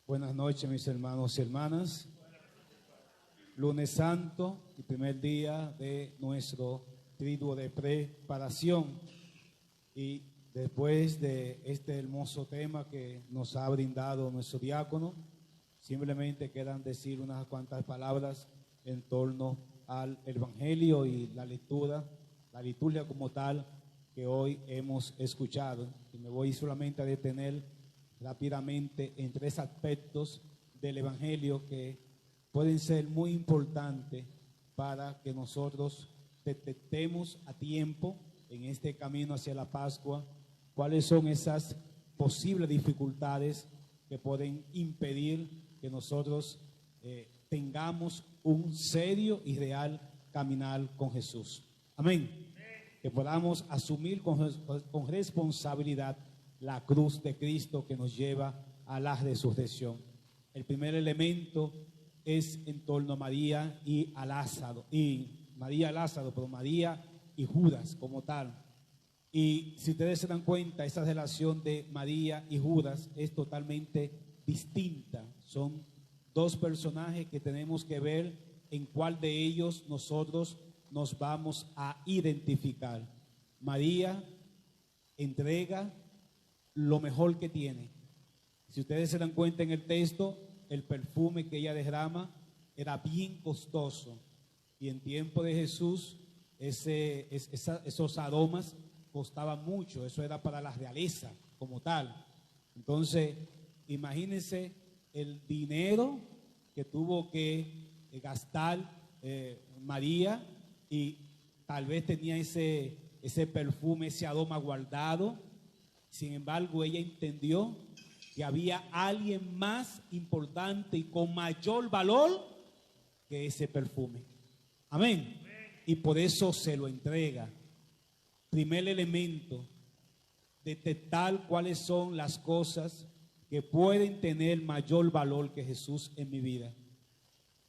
Buenas noches, mis hermanos y hermanas. Lunes Santo y primer día de nuestro triduo de preparación. Y después de este hermoso tema que nos ha brindado nuestro diácono, simplemente quedan decir unas cuantas palabras en torno al Evangelio y la liturgia como tal que hoy hemos escuchado. Y me voy solamente a detener rápidamente en tres aspectos del Evangelio que pueden ser muy importantes para que nosotros detectemos a tiempo en este camino hacia la Pascua cuáles son esas posibles dificultades que pueden impedir que nosotros tengamos un serio y real caminar con Jesús. Amén. Que podamos asumir con responsabilidad la cruz de Cristo que nos lleva a la resurrección. El primer elemento es en torno a María y a Lázaro, pero María y Judas como tal. Y si ustedes se dan cuenta, esa relación de María y Judas es totalmente distinta. Son dos personajes que tenemos que ver en cuál de ellos nosotros nos vamos a identificar. María entrega lo mejor que tiene. Si ustedes se dan cuenta en el texto, el perfume que ella derrama era bien costoso. Y en tiempo de Jesús, esos aromas costaban mucho. Eso era para la realeza como tal. Entonces, imagínense el dinero que tuvo que gastar María, y tal vez tenía ese perfume, ese aroma guardado. Sin embargo, ella entendió que había alguien más importante y con mayor valor que ese perfume. Amén. Y por eso se lo entrega. Primer elemento, detectar cuáles son las cosas que pueden tener mayor valor que Jesús en mi vida.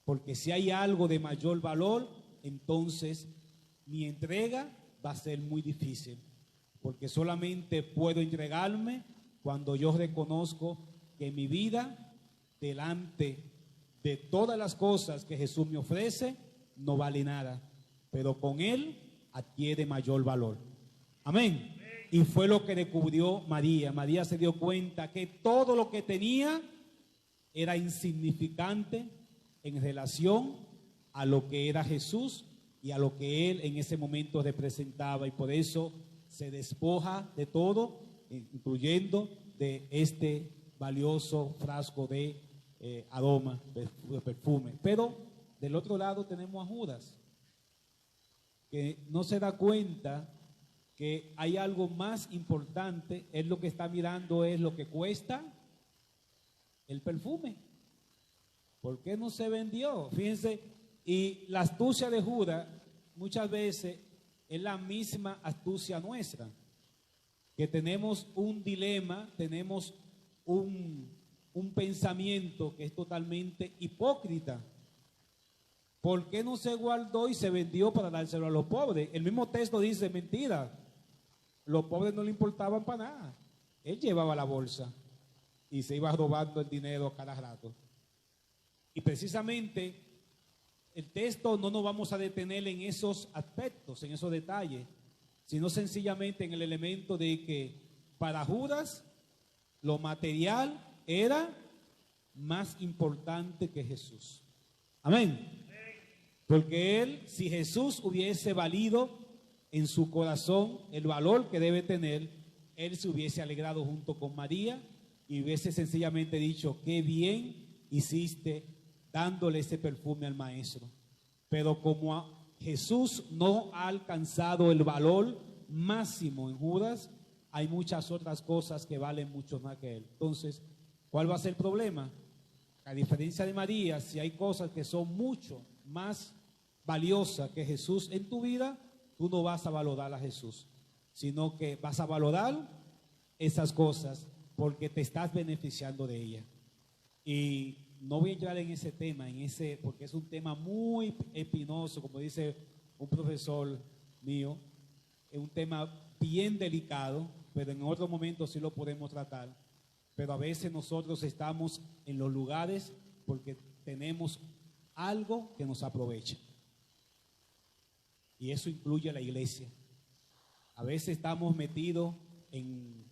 Porque si hay algo de mayor valor, entonces mi entrega va a ser muy difícil. Porque solamente puedo entregarme cuando yo reconozco que mi vida, delante de todas las cosas que Jesús me ofrece, no vale nada. Pero con Él adquiere mayor valor. Amén. Y fue lo que descubrió María. María se dio cuenta que todo lo que tenía era insignificante en relación a lo que era Jesús y a lo que Él en ese momento representaba. Y por eso se despoja de todo, incluyendo de este valioso frasco de aroma, de perfume. Pero del otro lado tenemos a Judas, que no se da cuenta que hay algo más importante. Él lo que está mirando es lo que cuesta el perfume. ¿Por qué no se vendió? Fíjense, y la astucia de Judas muchas veces es la misma astucia nuestra, que tenemos un dilema, tenemos un pensamiento que es totalmente hipócrita. ¿Por qué no se guardó y se vendió para dárselo a los pobres? El mismo texto dice mentira. Los pobres no le importaban para nada. Él llevaba la bolsa y se iba robando el dinero cada rato. Y precisamente el texto no nos vamos a detener en esos aspectos, en esos detalles, sino sencillamente en el elemento de que para Judas lo material era más importante que Jesús. Amén. Porque él, si Jesús hubiese valido en su corazón el valor que debe tener, él se hubiese alegrado junto con María y hubiese sencillamente dicho: qué bien hiciste dándole ese perfume al maestro. Pero como Jesús no ha alcanzado el valor máximo en Judas, hay muchas otras cosas que valen mucho más que él. Entonces, ¿cuál va a ser el problema? A diferencia de María, si hay cosas que son mucho más valiosas que Jesús en tu vida, tú no vas a valorar a Jesús, sino que vas a valorar esas cosas porque te estás beneficiando de ella. Y no voy a entrar en ese tema, porque es un tema muy espinoso, como dice un profesor mío, es un tema bien delicado, pero en otro momento sí lo podemos tratar. pero a veces nosotros estamos en los lugares porque tenemos algo que nos aprovecha. Y eso incluye a la iglesia. A veces estamos metidos en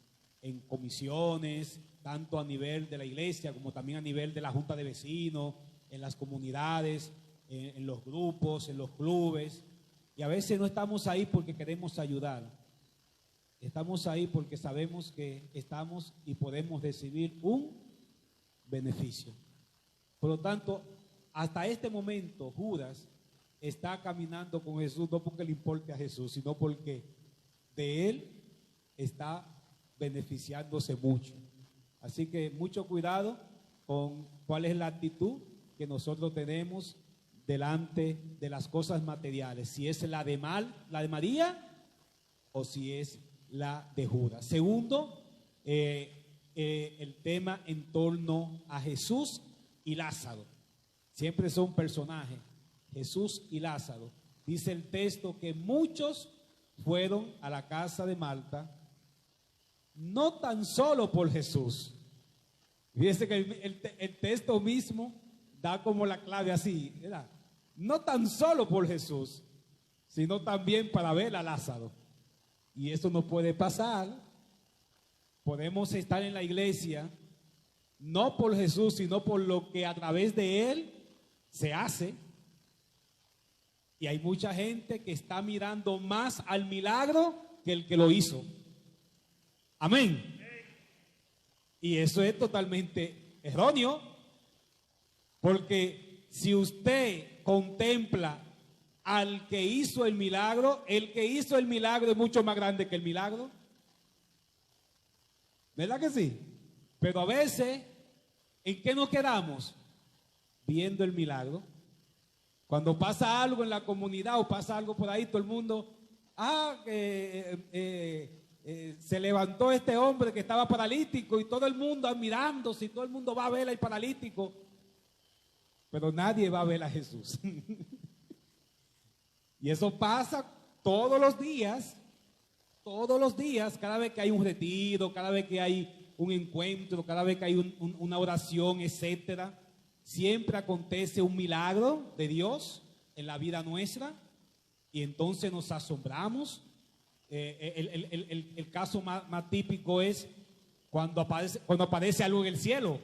comisiones, tanto a nivel de la iglesia como también a nivel de la junta de vecinos, en las comunidades, en los grupos, en los clubes. Y a veces no estamos ahí porque queremos ayudar. Estamos ahí porque sabemos que estamos y podemos recibir un beneficio. Por lo tanto, hasta este momento, Judas está caminando con Jesús no porque le importe a Jesús, sino porque de él está beneficiándose mucho. Así que mucho cuidado con cuál es la actitud que nosotros tenemos delante de las cosas materiales, si es la de María o si es la de Judas. Segundo, el tema en torno a Jesús y Lázaro. Siempre son personajes, Jesús y Lázaro. Dice el texto que muchos fueron a la casa de Marta, no tan solo por Jesús. Fíjense que el texto mismo da como la clave así, ¿verdad? No tan solo por Jesús, sino también para ver a Lázaro. Y eso no puede pasar. Podemos estar en la iglesia no por Jesús, sino por lo que a través de él se hace. Y hay mucha gente que está mirando más al milagro que el que lo hizo. Amén. Y eso es totalmente erróneo, porque si usted contempla al que hizo el milagro, el que hizo el milagro es mucho más grande que el milagro. ¿Verdad que sí? Pero a veces, ¿en qué nos quedamos? Viendo el milagro. Cuando pasa algo en la comunidad o pasa algo por ahí, todo el mundo, se levantó este hombre que estaba paralítico y todo el mundo admirándose y todo el mundo va a ver al paralítico, pero nadie va a ver a Jesús. Y eso pasa todos los días, cada vez que hay un retiro, cada vez que hay un encuentro, cada vez que hay una oración, etcétera. Siempre acontece un milagro de Dios en la vida nuestra y entonces nos asombramos. El caso más típico es cuando aparece algo en el cielo.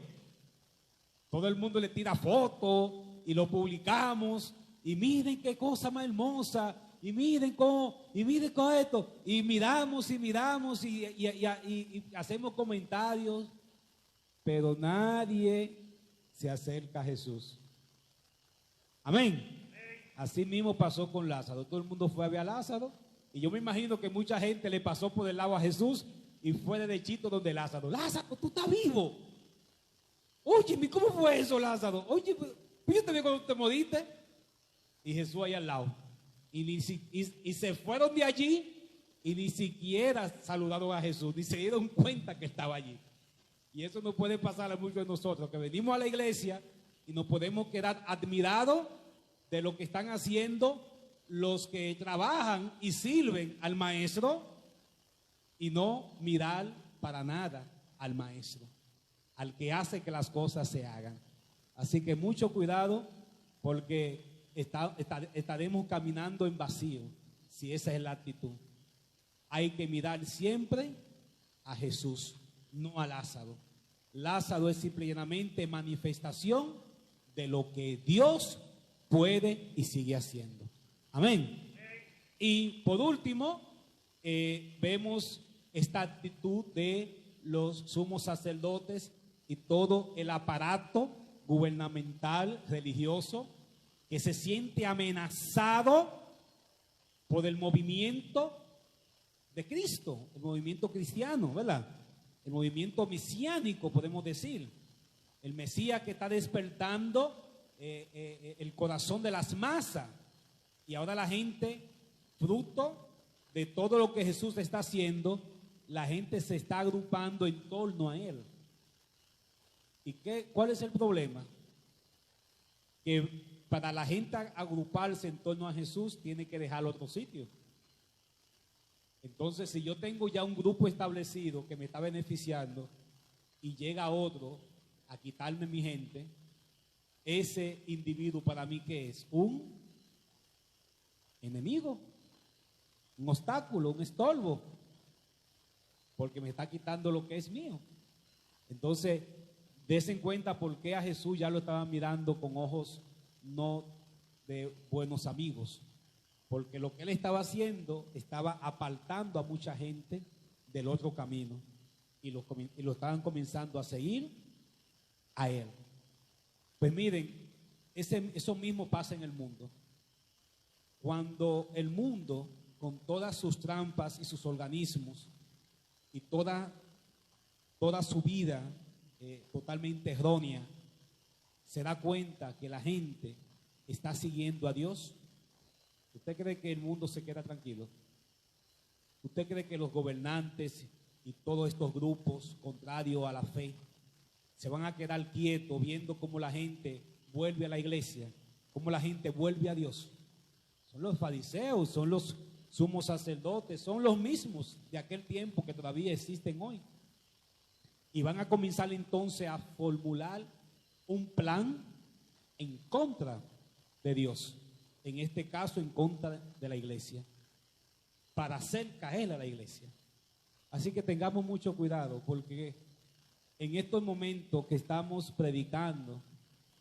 Todo el mundo le tira fotos y lo publicamos y miren qué cosa más hermosa y miren cómo esto y miramos y hacemos comentarios, pero nadie se acerca a Jesús. Amén. Así mismo pasó con Lázaro. Todo el mundo fue a ver a Lázaro y yo me imagino que mucha gente le pasó por el lado a Jesús y fue derechito donde Lázaro. Lázaro, tú estás vivo. Oye, ¿cómo fue eso, Lázaro? Oye, pues yo te vi cuando te moriste. Y Jesús ahí al lado. Y se fueron de allí y ni siquiera saludaron a Jesús, ni se dieron cuenta que estaba allí. Y eso no puede pasar a muchos de nosotros, que venimos a la iglesia y nos podemos quedar admirados de lo que están haciendo los que trabajan y sirven al maestro y no mirar para nada al maestro, al que hace que las cosas se hagan. Así que mucho cuidado porque estaremos caminando en vacío si esa es la actitud. Hay que mirar siempre a Jesús, no a Lázaro. Lázaro es simplemente manifestación de lo que Dios puede y sigue haciendo. Amén. Y por último, vemos esta actitud de los sumos sacerdotes y todo el aparato gubernamental, religioso, que se siente amenazado por el movimiento de Cristo, el movimiento cristiano, ¿verdad? El movimiento mesiánico, podemos decir. El Mesías que está despertando el corazón de las masas. Y ahora la gente, fruto de todo lo que Jesús está haciendo, la gente se está agrupando en torno a Él. ¿Y cuál es el problema? Que para la gente agruparse en torno a Jesús, tiene que dejar otro sitio. Entonces, si yo tengo ya un grupo establecido que me está beneficiando, y llega otro a quitarme mi gente, ese individuo para mí, ¿qué es? Un enemigo, un obstáculo, un estorbo, porque me está quitando lo que es mío. Entonces, desen cuenta por qué a Jesús ya lo estaban mirando con ojos no de buenos amigos, porque lo que él estaba haciendo estaba apartando a mucha gente del otro camino y lo estaban comenzando a seguir a él. Pues miren, eso mismo pasa en el mundo. Cuando el mundo, con todas sus trampas y sus organismos y toda su vida totalmente errónea, se da cuenta que la gente está siguiendo a Dios, ¿usted cree que el mundo se queda tranquilo? ¿Usted cree que los gobernantes y todos estos grupos contrarios a la fe se van a quedar quietos viendo cómo la gente vuelve a la iglesia, cómo la gente vuelve a Dios? Son los fariseos, son los sumos sacerdotes, son los mismos de aquel tiempo que todavía existen hoy. Y van a comenzar entonces a formular un plan en contra de Dios, en este caso en contra de la iglesia, para hacer caer a la iglesia. Así que tengamos mucho cuidado, porque en estos momentos que estamos predicando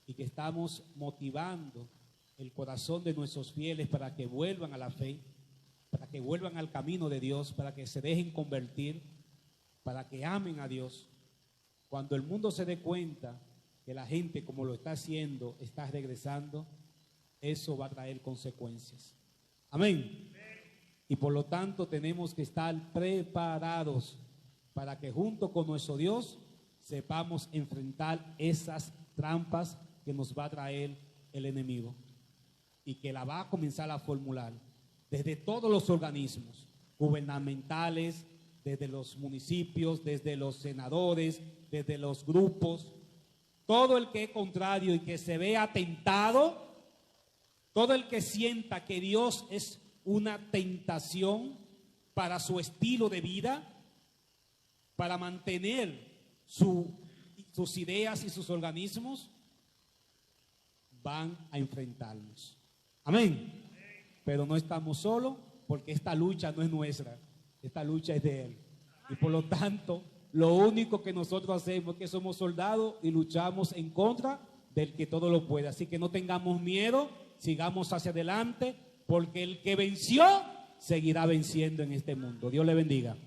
y que estamos motivando el corazón de nuestros fieles para que vuelvan a la fe, para que vuelvan al camino de Dios, para que se dejen convertir, para que amen a Dios, cuando el mundo se dé cuenta que la gente, como lo está haciendo, está regresando, eso va a traer consecuencias. Amén. Y por lo tanto tenemos que estar preparados para que junto con nuestro Dios sepamos enfrentar esas trampas que nos va a traer el enemigo y que la va a comenzar a formular desde todos los organismos gubernamentales, desde los municipios, desde los senadores, desde los grupos. Todo el que es contrario y que se vea tentado, todo el que sienta que Dios es una tentación para su estilo de vida, para mantener sus ideas y sus organismos, van a enfrentarnos. Amén. Pero no estamos solos, porque esta lucha no es nuestra, esta lucha es de Él. Y por lo tanto, lo único que nosotros hacemos es que somos soldados y luchamos en contra del que todo lo puede. Así que no tengamos miedo, sigamos hacia adelante, porque el que venció seguirá venciendo en este mundo. Dios le bendiga.